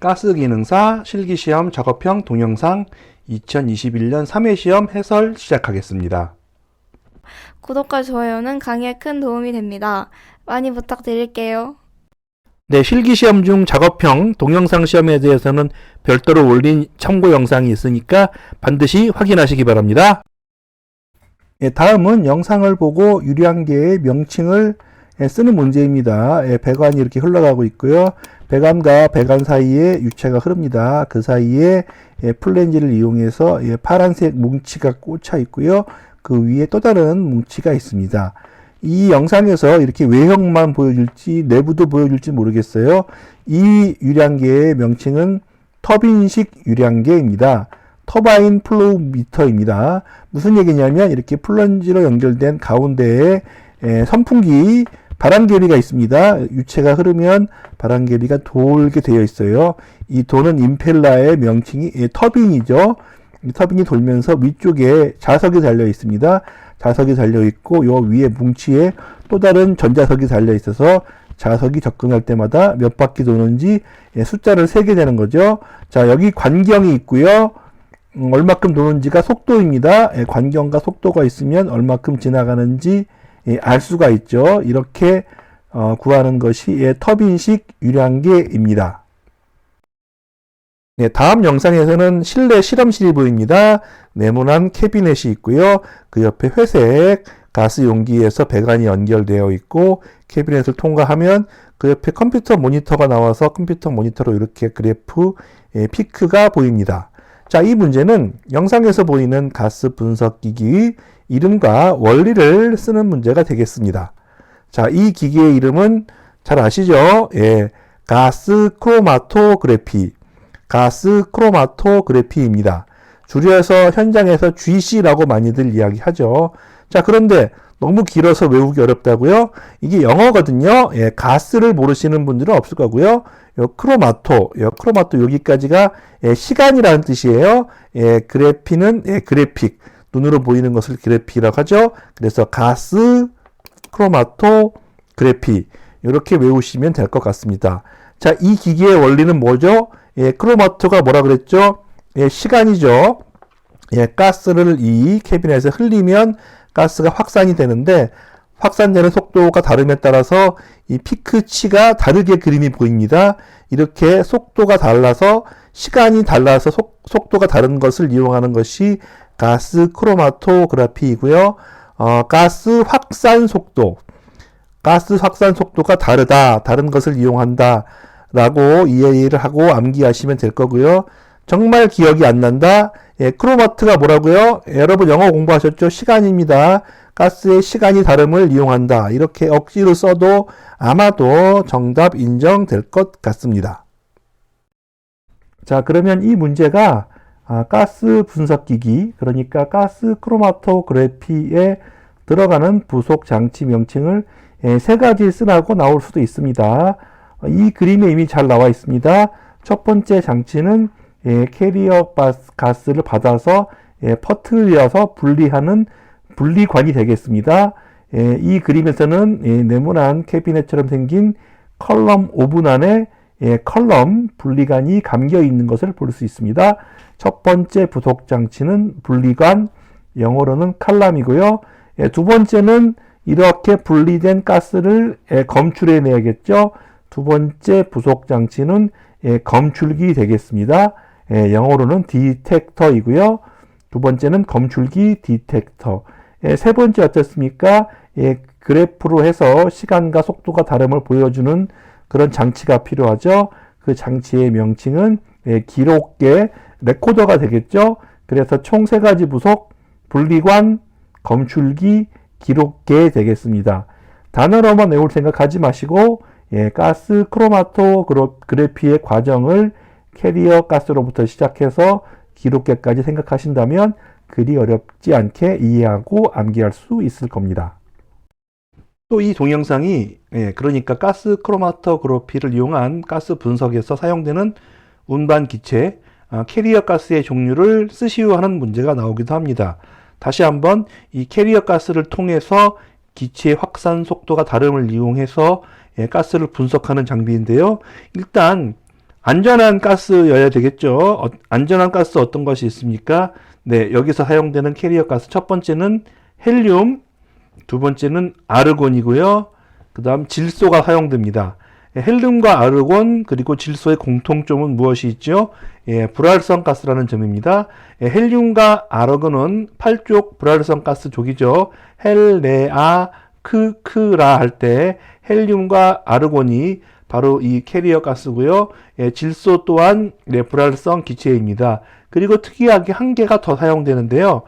가스기능사 실기시험 작업형 동영상 2021년 3회 시험 해설 시작하겠습니다. 구독과 좋아요는 강의에 큰 도움이 됩니다. 많이 부탁드릴게요. 네, 실기시험 중 작업형 동영상 시험에 대해서는 별도로 올린 참고 영상이 있으니까 반드시 확인하시기 바랍니다. 다음은 영상을 보고 유리한계의 명칭을 쓰는 문제입니다. 배관이 이렇게 흘러가고 있고요. 배관과 배관 사이에 유체가 흐릅니다. 그 사이에 플랜지를 이용해서 파란색 뭉치가 꽂혀 있고요. 그 위에 또 다른 뭉치가 있습니다. 이 영상에서 이렇게 외형만 보여줄지 내부도 보여줄지 모르겠어요. 이 유량계의 명칭은 터빈식 유량계입니다. 터바인 플로우 미터입니다. 무슨 얘기냐면 이렇게 플런지로 연결된 가운데에 선풍기 바람개비가 있습니다. 유체가 흐르면 바람개비가 돌게 되어 있어요. 이 도는 임펠러의 명칭이 터빈이죠. 이 터빈이 돌면서 위쪽에 자석이 달려 있습니다. 자석이 달려 있고 요 위에 뭉치에 또 다른 전자석이 달려 있어서 자석이 접근할 때마다 몇 바퀴 도는지 숫자를 세게 되는 거죠. 자, 여기 관경이 있고요. 얼마큼 도는지가 속도입니다. 관경과 속도가 있으면 얼마큼 지나가는지 알 수가 있죠. 이렇게 구하는 것이 터빈식 유량계입니다. 네, 다음 영상에서는 실내 실험실이 보입니다. 네모난 캐비넷이 있고요. 그 옆에 회색 가스 용기에서 배관이 연결되어 있고 캐비넷을 통과하면 그 옆에 컴퓨터 모니터가 나와서 컴퓨터 모니터로 이렇게 그래프 피크가 보입니다. 자, 이 문제는 영상에서 보이는 가스 분석 기기의 이름과 원리를 쓰는 문제가 되겠습니다. 자, 이 기기의 이름은 잘 아시죠? 가스 크로마토그래피, 가스 크로마토그래피입니다. 줄여서 현장에서 GC라고 많이들 이야기하죠. 자, 그런데 너무 길어서 외우기 어렵다고요? 이게 영어거든요. 가스를 모르시는 분들은 없을 거고요. 크로마토 여기까지가 시간이라는 뜻이에요. 그래피는 그래픽, 눈으로 보이는 것을 그래피라고 하죠. 그래서 가스 크로마토 그래피 이렇게 외우시면 될 것 같습니다. 자, 이 기기의 원리는 뭐죠? 크로마토가 뭐라 그랬죠? 시간이죠. 가스를 이 캐비넷에 흘리면 가스가 확산이 되는데 확산되는 속도가 다름에 따라서 이 피크치가 다르게 그림이 보입니다. 이렇게 속도가 달라서 시간이 달라서 속도가 다른 것을 이용하는 것이 가스 크로마토그래피이고요. 가스 확산 속도가 다른 것을 이용한다 라고 이해를 하고 암기하시면 될 거고요. 정말 기억이 안 난다. 크로마트가 뭐라고요? 여러분 영어 공부하셨죠? 시간입니다. 가스의 시간이 다름을 이용한다. 이렇게 억지로 써도 아마도 정답 인정될 것 같습니다. 자, 그러면 이 문제가 가스 분석기기, 그러니까 가스 크로마토그래피에 들어가는 부속 장치 명칭을 세 가지 쓰라고 나올 수도 있습니다. 이 그림에 이미 잘 나와 있습니다. 첫 번째 장치는 캐리어 가스를 받아서 퍼뜨려서 분리하는 분리관이 되겠습니다. 이 그림에서는 네모난 캐비넷처럼 생긴 컬럼 오븐 안에 컬럼 분리관이 감겨 있는 것을 볼 수 있습니다. 첫 번째 부속 장치는 분리관, 영어로는 칼럼이고요. 두 번째는 이렇게 분리된 가스를 검출해 내야겠죠. 두 번째 부속 장치는 검출기 되겠습니다. 영어로는 디텍터이고요. 두 번째는 검출기 디텍터. 세 번째 어떻습니까? 그래프로 해서 시간과 속도가 다름을 보여주는 그런 장치가 필요하죠. 그 장치의 명칭은 기록계 레코더가 되겠죠. 그래서 총 세 가지 부속, 분리관, 검출기, 기록계 되겠습니다. 단어로만 외울 생각하지 마시고 가스 크로마토그래피의 과정을 캐리어 가스로부터 시작해서 기록계까지 생각하신다면 그리 어렵지 않게 이해하고 암기할 수 있을 겁니다. 또 이 동영상이 그러니까 가스 크로마토그래피를 이용한 가스 분석에서 사용되는 운반 기체 캐리어 가스의 종류를 쓰시오 하는 문제가 나오기도 합니다. 다시 한번 이 캐리어 가스를 통해서 기체의 확산 속도가 다름을 이용해서 가스를 분석하는 장비인데요. 일단 안전한 가스여야 되겠죠. 안전한 가스 어떤 것이 있습니까? 네, 여기서 사용되는 캐리어 가스 첫 번째는 헬륨, 두 번째는 아르곤이고요. 그 다음 질소가 사용됩니다. 헬륨과 아르곤 그리고 질소의 공통점은 무엇이 있죠? 불활성 가스라는 점입니다. 헬륨과 아르곤은 8족 불활성 가스 족이죠. 헬레아 크크라 할 때 헬륨과 아르곤이 바로 이 캐리어 가스고요. 질소 또한 불활성 기체입니다. 그리고 특이하게 한 개가 더 사용되는데요.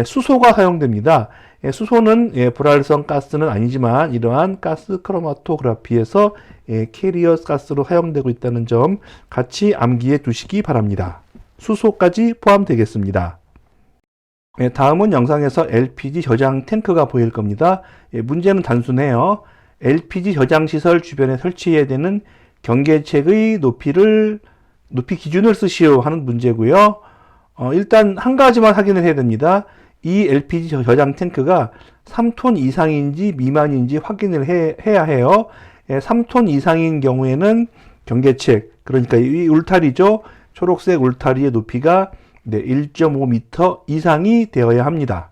수소가 사용됩니다. 수소는 불활성 가스는 아니지만 이러한 가스 크로마토그라피에서 캐리어 가스로 사용되고 있다는 점 같이 암기해 두시기 바랍니다. 수소까지 포함되겠습니다. 다음은 영상에서 LPG 저장 탱크가 보일 겁니다. 문제는 단순해요. LPG 저장 시설 주변에 설치해야 되는 경계책의 높이 기준을 쓰시오 하는 문제고요. 일단 한 가지만 확인을 해야 됩니다. 이 LPG 저장 탱크가 3톤 이상인지 미만인지 확인을 해야 해요. 3톤 이상인 경우에는 경계책, 그러니까 이 울타리죠. 초록색 울타리의 높이가 1.5m 이상이 되어야 합니다.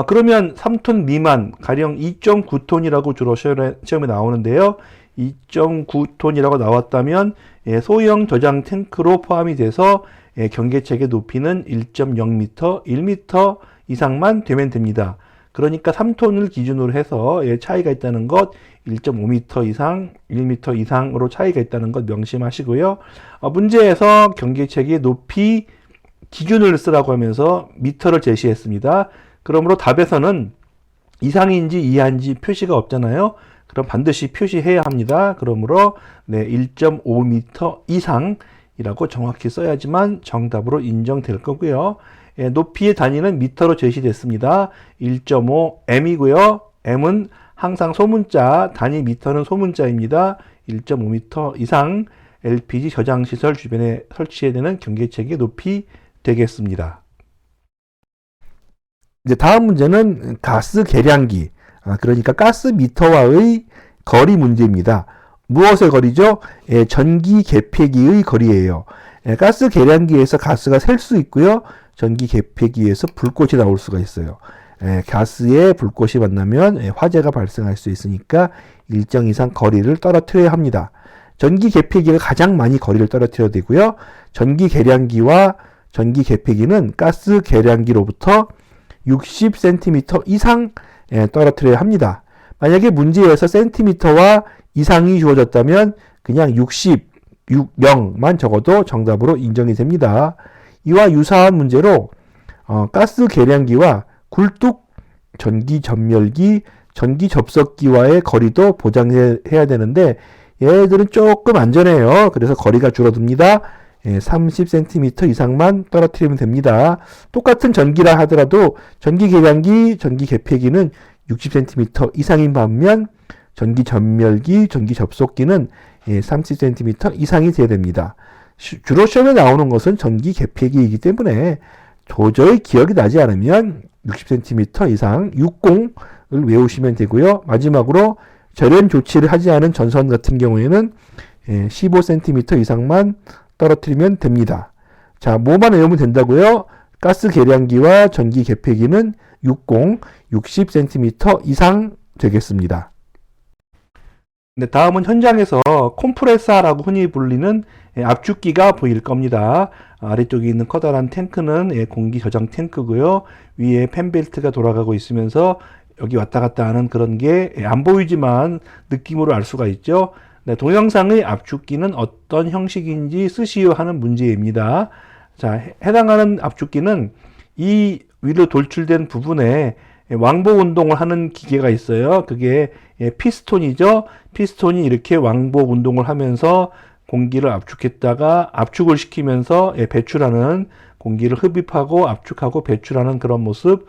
그러면 3톤 미만, 가령 2.9톤이라고 주로 시험에 나오는데요. 2.9톤이라고 나왔다면 소형 저장 탱크로 포함이 돼서 경계책의 높이는 1.0m, 1m 이상만 되면 됩니다. 그러니까 3톤을 기준으로 해서 차이가 있다는 것, 1.5m 이상, 1m 이상으로 차이가 있다는 것 명심하시고요. 문제에서 경계책의 높이 기준을 쓰라고 하면서 미터를 제시했습니다. 그러므로 답에서는 이상인지 이하인지 표시가 없잖아요. 그럼 반드시 표시해야 합니다. 그러므로 1.5m 이상이라고 정확히 써야지만 정답으로 인정될 거고요. 높이의 단위는 미터로 제시됐습니다. 1.5 m이고요. m은 항상 소문자, 단위 미터는 소문자입니다. 1.5m 이상 LPG 저장시설 주변에 설치해야 되는 경계책의 높이 되겠습니다. 이제 다음 문제는 가스 계량기, 그러니까 가스 미터와의 거리 문제입니다. 무엇의 거리죠? 전기 계폐기의 거리예요. 가스 계량기에서 가스가 셀 수 있고요. 전기 계폐기에서 불꽃이 나올 수가 있어요. 가스에 불꽃이 만나면 화재가 발생할 수 있으니까 일정 이상 거리를 떨어뜨려야 합니다. 전기 계폐기가 가장 많이 거리를 떨어뜨려야 되고요. 전기 계량기와 전기 계폐기는 가스 계량기로부터 60cm 이상 떨어뜨려야 합니다. 만약에 문제에서 센티미터와 이상이 주어졌다면 그냥 60, 60만 적어도 정답으로 인정이 됩니다. 이와 유사한 문제로 가스 계량기와 굴뚝 전기 전멸기, 전기 접속기와의 거리도 보장해야 되는데 얘들은 조금 안전해요. 그래서 거리가 줄어듭니다. 30cm 이상만 떨어뜨리면 됩니다. 똑같은 전기라 하더라도 전기 계량기, 전기 계폐기는 60cm 이상인 반면 전기 전멸기, 전기 접속기는 30cm 이상이 돼야 됩니다. 주로 시험에 나오는 것은 전기 계폐기이기 때문에 도저히 기억이 나지 않으면 60cm 이상 60을 외우시면 되고요. 마지막으로 절연 조치를 하지 않은 전선 같은 경우에는 15cm 이상만 떨어뜨리면 됩니다. 자, 뭐만 외우면 된다고요? 가스 계량기와 전기 계폐기는 60cm 이상 되겠습니다. 네, 다음은 현장에서 컴프레서라고 흔히 불리는 압축기가 보일 겁니다. 아래쪽에 있는 커다란 탱크는 공기 저장 탱크고요. 위에 팬벨트가 돌아가고 있으면서 여기 왔다 갔다 하는 그런 게 안 보이지만 느낌으로 알 수가 있죠. 네, 동영상의 압축기는 어떤 형식인지 쓰시오 하는 문제입니다. 자, 해당하는 압축기는 이 위로 돌출된 부분에 왕복 운동을 하는 기계가 있어요. 그게 피스톤이죠. 피스톤이 이렇게 왕복 운동을 하면서 공기를 압축했다가 압축을 시키면서 배출하는, 공기를 흡입하고 압축하고 배출하는 그런 모습,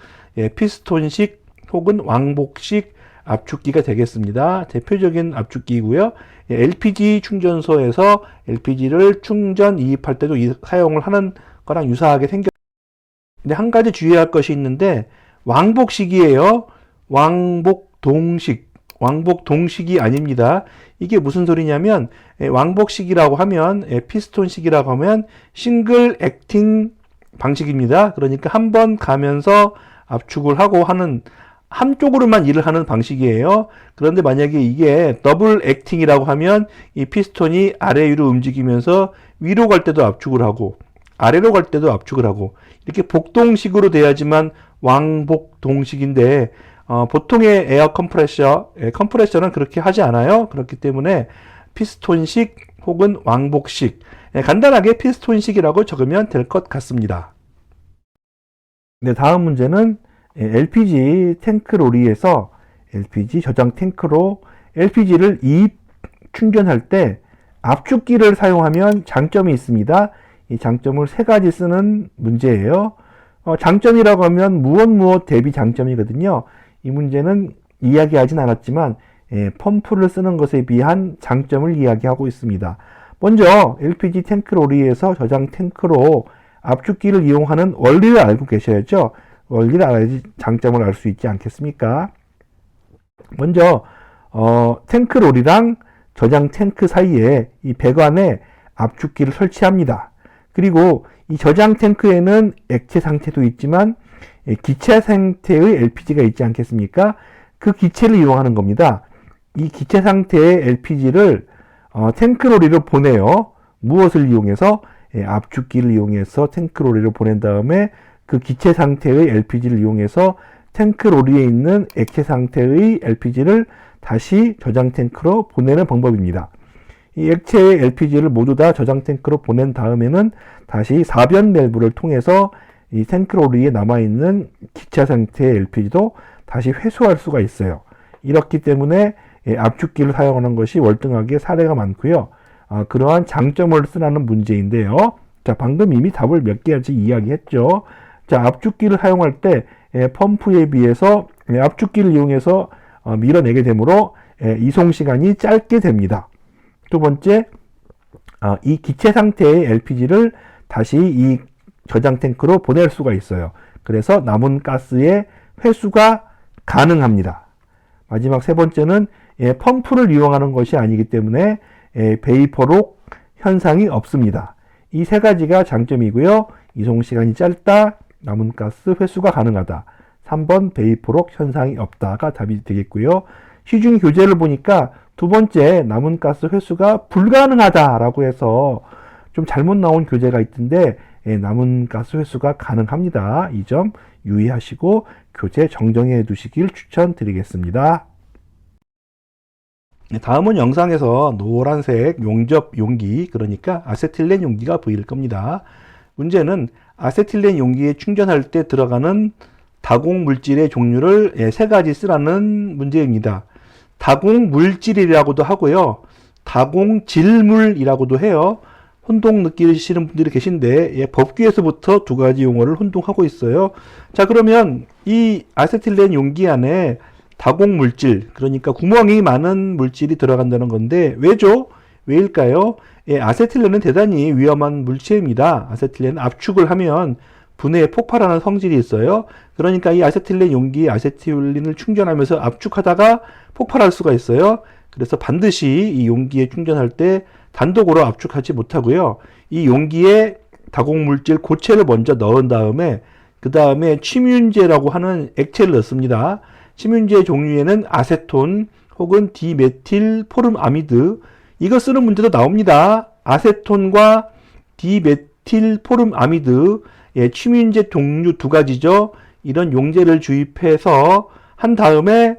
피스톤식 혹은 왕복식 압축기가 되겠습니다. 대표적인 압축기이고요. LPG 충전소에서 LPG를 충전 이입할 때도 사용을 하는 거랑 유사하게 생겼는데 한 가지 주의할 것이 있는데 왕복식이에요. 왕복 동식 왕복 동식이 아닙니다. 이게 무슨 소리냐면 왕복식이라고 하면 피스톤식이라고 하면 싱글 액팅 방식입니다. 그러니까 한 번 가면서 압축을 하고 하는 한쪽으로만 일을 하는 방식이에요. 그런데 만약에 이게 더블 액팅이라고 하면 이 피스톤이 아래 위로 움직이면서 위로 갈 때도 압축을 하고 아래로 갈 때도 압축을 하고 이렇게 복동식으로 돼야지만 왕복 동식인데 보통의 에어 컴프레셔는 그렇게 하지 않아요. 그렇기 때문에 피스톤식 혹은 왕복식, 간단하게 피스톤식이라고 적으면 될 것 같습니다. 네, 다음 문제는 LPG 탱크 로리에서 LPG 저장 탱크로 LPG를 충전할 때 압축기를 사용하면 장점이 있습니다. 이 장점을 세 가지 쓰는 문제예요. 장점이라고 하면 무엇 대비 장점이거든요. 이 문제는 이야기하진 않았지만 펌프를 쓰는 것에 비한 장점을 이야기하고 있습니다. 먼저 LPG 탱크 로리에서 저장 탱크로 압축기를 이용하는 원리를 알고 계셔야죠. 원리를 알아야지 장점을 알 수 있지 않겠습니까? 먼저 탱크 롤이랑 저장 탱크 사이에 이 배관에 압축기를 설치합니다. 그리고 이 저장 탱크에는 액체 상태도 있지만 기체 상태의 LPG가 있지 않겠습니까? 그 기체를 이용하는 겁니다. 이 기체 상태의 LPG를 탱크 로리로 보내요. 무엇을 이용해서? 압축기를 이용해서 탱크 로리로 보낸 다음에 그 기체 상태의 LPG를 이용해서 탱크 로리에 있는 액체 상태의 LPG를 다시 저장 탱크로 보내는 방법입니다. 이 액체의 LPG를 모두 다 저장 탱크로 보낸 다음에는 다시 사변 밸브를 통해서 이 탱크 로리에 남아있는 기체 상태의 LPG도 다시 회수할 수가 있어요. 이렇기 때문에 압축기를 사용하는 것이 월등하게 사례가 많고요. 그러한 장점을 쓰라는 문제인데요. 자, 방금 이미 답을 몇 개까지 이야기했죠. 자, 압축기를 사용할 때 펌프에 비해서 압축기를 이용해서 밀어내게 되므로 이송 시간이 짧게 됩니다. 두 번째, 이 기체 상태의 LPG를 다시 이 저장 탱크로 보낼 수가 있어요. 그래서 남은 가스의 회수가 가능합니다. 마지막 세 번째는 펌프를 이용하는 것이 아니기 때문에 베이퍼록 현상이 없습니다. 이 세 가지가 장점이고요. 이송 시간이 짧다, 남은 가스 회수가 가능하다. 3번 베이퍼록 현상이 없다가 답이 되겠고요. 시중 교재를 보니까 두 번째 남은 가스 회수가 불가능하다라고 해서 좀 잘못 나온 교재가 있던데 남은 가스 회수가 가능합니다. 이 점 유의하시고 교재 정정해 두시길 추천드리겠습니다. 다음은 영상에서 노란색 용접 용기, 그러니까 아세틸렌 용기가 보일 겁니다. 문제는 아세틸렌 용기에 충전할 때 들어가는 다공 물질의 종류를 세 가지 쓰라는 문제입니다. 다공 물질이라고도 하고요. 다공 질물이라고도 해요. 혼동 느끼시는 분들이 계신데 법규에서부터 두 가지 용어를 혼동하고 있어요. 자, 그러면 이 아세틸렌 용기 안에 다공 물질, 그러니까 구멍이 많은 물질이 들어간다는 건데 왜죠? 왜일까요? 아세틸렌은 대단히 위험한 물체입니다. 아세틸렌은 압축을 하면 분해에 폭발하는 성질이 있어요. 그러니까 이 아세틸렌 용기에 아세틸렌을 충전하면서 압축하다가 폭발할 수가 있어요. 그래서 반드시 이 용기에 충전할 때 단독으로 압축하지 못하고요. 이 용기에 다공물질 고체를 먼저 넣은 다음에 그 다음에 침윤제라고 하는 액체를 넣습니다. 침윤제 종류에는 아세톤 혹은 디메틸 포름아미드, 이거 쓰는 문제도 나옵니다. 아세톤과 디메틸 포름아미드, 침윤제 종류 두 가지죠. 이런 용제를 주입해서 한 다음에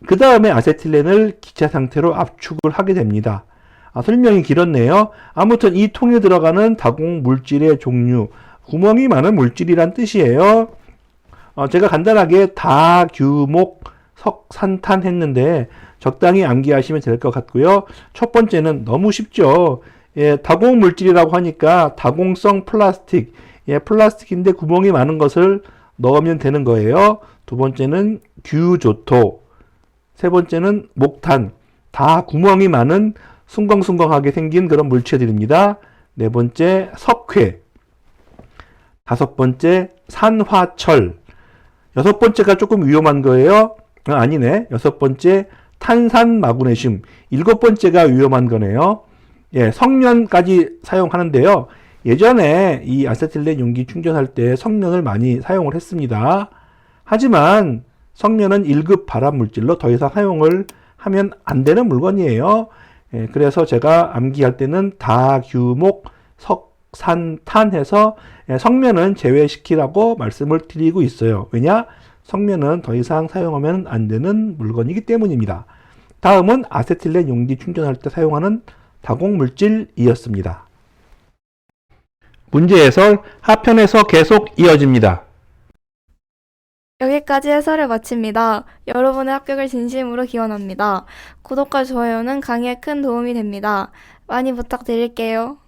그 다음에 아세틸렌을 기체 상태로 압축을 하게 됩니다. 설명이 길었네요. 아무튼 이 통에 들어가는 다공 물질의 종류, 구멍이 많은 물질이란 뜻이에요. 제가 간단하게 다규목 석산탄 했는데 적당히 암기하시면 될 것 같고요. 첫 번째는 너무 쉽죠. 다공 물질이라고 하니까 다공성 플라스틱, 플라스틱인데 구멍이 많은 것을 넣으면 되는 거예요. 두 번째는 규조토, 세 번째는 목탄, 다 구멍이 많은 숭벙숭벙하게 생긴 그런 물체들입니다. 네 번째 석회, 다섯 번째 산화철, 여섯 번째가 조금 위험한 거예요. 아니네. 여섯 번째 탄산 마그네슘. 7번째가 위험한 거네요. 예, 성면까지 사용하는데요. 예전에 이 아세틸렌 용기 충전할 때 성면을 많이 사용을 했습니다. 하지만 성면은 1급 발암 물질로 더 이상 사용을 하면 안 되는 물건이에요. 예, 그래서 제가 암기할 때는 다규목 석산탄 해서 성면은 제외시키라고 말씀을 드리고 있어요. 왜냐? 성면은 더 이상 사용하면 안 되는 물건이기 때문입니다. 다음은 아세틸렌 용기 충전할 때 사용하는 다공물질이었습니다. 문제 해설 하편에서 계속 이어집니다. 여기까지 해설을 마칩니다. 여러분의 합격을 진심으로 기원합니다. 구독과 좋아요는 강의에 큰 도움이 됩니다. 많이 부탁드릴게요.